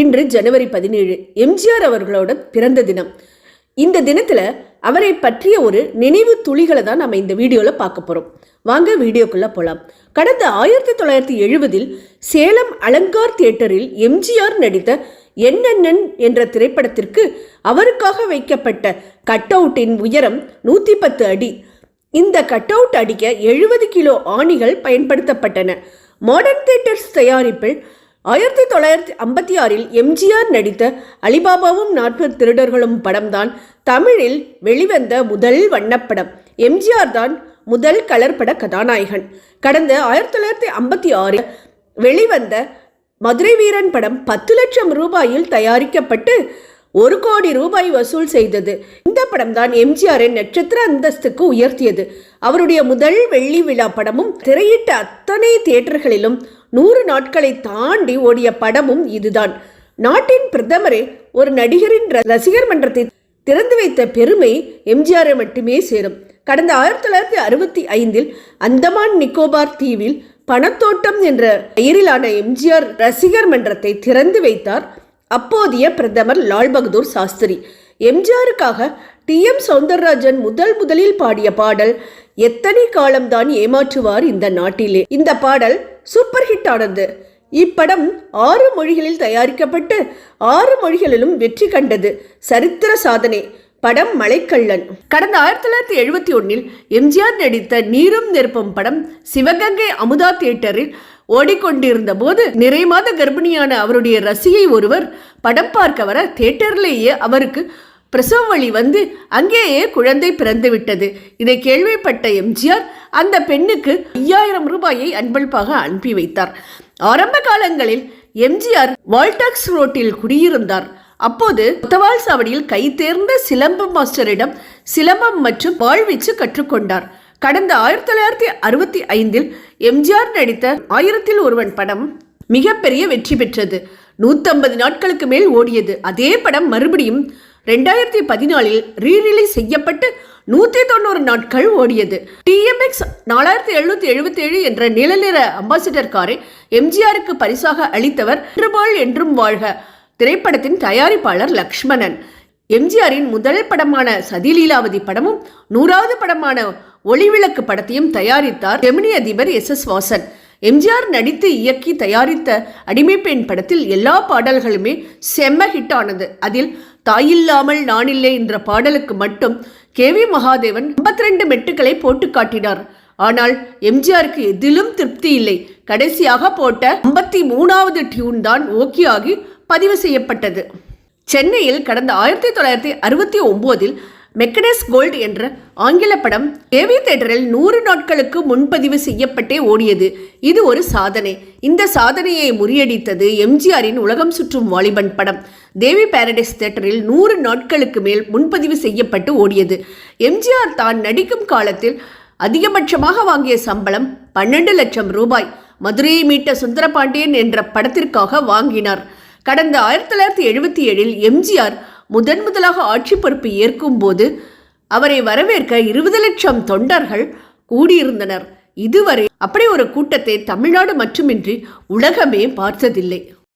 இன்று ஜனவரி 17 எம்ஜிஆர் அவர்களோட பிறந்த தினம். இந்த தினத்தில் அவரை பற்றிய ஒரு நினைவு துளிகளை தான் நம்ம இந்த வீடியோவில் பார்க்க போகிறோம். வாங்க வீடியோக்குள்ளே போகலாம். கடந்த 1970 சேலம் அலங்கார் தியேட்டரில் எம்ஜிஆர் நடித்த என்னென்னன் என்ற திரைப்படத்திற்கு அவருக்காக வைக்கப்பட்ட கட் அவுட்டின் உயரம் 110 அடி. இந்த கட் அவுட் அடிக்க 70 கிலோ ஆணிகள் பயன்படுத்தப்பட்டன. மாடர்ன் தியேட்டர்ஸ் தயாரிப்பில் 1956 எம்ஜிஆர் நடித்த அலிபாபாவும் 40 திருடர்களும் படம்தான் தமிழில் வெளிவந்த முதல் வண்ணப்படம். எம்ஜிஆர் தான் முதல் கலர் பட கதாநாயகன். கடந்த 1956 வெளிவந்த மதுரை வீரன் படம் 10 லட்சம் ரூபாயில் தயாரிக்கப்பட்டு 1 கோடி ரூபாய் வசூல் செய்தது. இந்த படம் தான் எம்ஜிஆரின் நட்சத்திர அந்தஸ்துக்கு உயர்த்தியது. அவருடைய முதல் வெள்ளி விழா படமும் திரையிட்ட அத்தனை தியேட்டர்களிலும் 100 நாட்களை தாண்டி ஓடிய படமும் இதுதான். நாட்டின் பிரதமரே ஒரு நடிகரின் ரசிகர் மன்றத்தை திறந்து வைத்த பெருமை எம்ஜிஆரை மட்டுமே சேரும். கடந்த 1965 அந்தமான் நிக்கோபார் தீவில் பணத்தோட்டம் என்ற பெயரிலான எம்ஜிஆர் ரசிகர் மன்றத்தை திறந்து வைத்தார் அப்போதைய பிரதமர் லால் பகதூர் சாஸ்திரி. எம்ஜிஆருக்காக TM சௌந்தரராஜன் முதலில் பாடிய பாடல் எத்தனை காலம்தான் ஏமாற்றுவார் இந்த நாட்டிலே. இந்த பாடல் சூப்பர் ஹிட் ஆனது. இப்படம் 6 மொழிகளில் தயாரிக்கப்பட்டு 6 மொழிகளிலும் வெற்றி கண்டது. சரித்திர சாதனை. படம் மலைக்கள்ளன். கடந்த 1971 எம்ஜிஆர் நடித்த நீரும் நெருப்பும் படம் சிவகங்கை அமுதா தியேட்டரில் ஓடிக்கொண்டிருந்த போது நிறை மாத கர்ப்பிணியான அவருடைய ரசிகை ஒருவர் படம் பார்க்க வர தியேட்டரிலேயே அவருக்கு பிரசவ வலி வந்து அங்கேயே குழந்தை பிறந்து விட்டது. இதை கேள்விப்பட்ட எம்ஜிஆர் அந்த பெண்ணுக்கு 5000 ரூபாயை அன்பளிப்பாக அனுப்பி வைத்தார். ஆரம்ப காலங்களில் எம்ஜிஆர் வால்டாக்ஸ் ரோட்டில் குடியிருந்தார். அப்போது கொத்தவால் சாவடியில் கை தேர்ந்த சிலம்பு மாஸ்டரிடம் சிலம்பம் மற்றும் வாழ்வீச்சு கற்றுக்கொண்டார். கடந்த 1965 எம்ஜிஆர் நடித்த 1000ல் ஒருவன் படம் மிகப்பெரிய வெற்றி பெற்றது. 150 நாட்களுக்கு மேல் ஓடியது. அதே படம் மறுபடியும் 2014 ரீரிலீஸ் செய்யப்பட்டு 190 நாட்கள் ஓடியது. TMX 4777 என்ற நிழநிற அம்பாசிடர் காரை எம்ஜிஆருக்கு பரிசாக அளித்தவர் என்றும் வாழ்க திரைப்படத்தின் தயாரிப்பாளர் லக்ஷ்மணன். எம்ஜிஆரின் முதல் படமான சதிலீலாவதி படமும் 100வது படமான ஒளிவிளக்கு படத்தையும் தயாரித்தார் ஜெமினி அதிபர் SS வாசன். எம்ஜிஆர் நடித்து இயக்கி தயாரித்த அடிமை பெண் படத்தில் எல்லா பாடல்களுமே செம்ம ஹிட் ஆனது. அதில் தாயில்லாமல் நானில்லை என்ற பாடலுக்கு மட்டும் KV மகாதேவன் 52 மெட்டுக்களை போட்டு காட்டினார். ஆனால் எம்ஜிஆருக்கு எதிலும் திருப்தி இல்லை. கடைசியாக போட்ட 53வது டியூன் தான் ஓகே ஆகி பதிவு செய்யப்பட்டது. சென்னையில் கடந்த 1969 மெக்கனஸ் கோல்ட் என்ற ஆங்கில படம் KV தியேட்டரில் 100 நாட்களுக்கு முன்பதிவு செய்யப்பட்டே ஓடியது. இது ஒரு சாதனை. இந்த சாதனையை முறியடித்தது எம்ஜிஆரின் உலகம் சுற்றும் வாலிபன் படம். தேவி பாரடைஸ் தியேட்டரில் 100 நாட்களுக்கு மேல் முன்பதிவு செய்யப்பட்டு ஓடியது. எம்ஜிஆர் தான் நடிக்கும் காலத்தில் அதிகபட்சமாக வாங்கிய சம்பளம் 12 லட்சம் ரூபாய். மதுரையை மீட்ட சுந்தரபாண்டியன் என்ற படத்திற்காக வாங்கினார். கடந்த 1977 எம்ஜிஆர் முதலாக ஆட்சி பொறுப்பு ஏற்கும் போது அவரை வரவேற்க 20 லட்சம் தொண்டர்கள் கூடியிருந்தனர். இதுவரை அப்படி ஒரு கூட்டத்தை தமிழ்நாடு மட்டுமின்றி உலகமே பார்த்ததில்லை.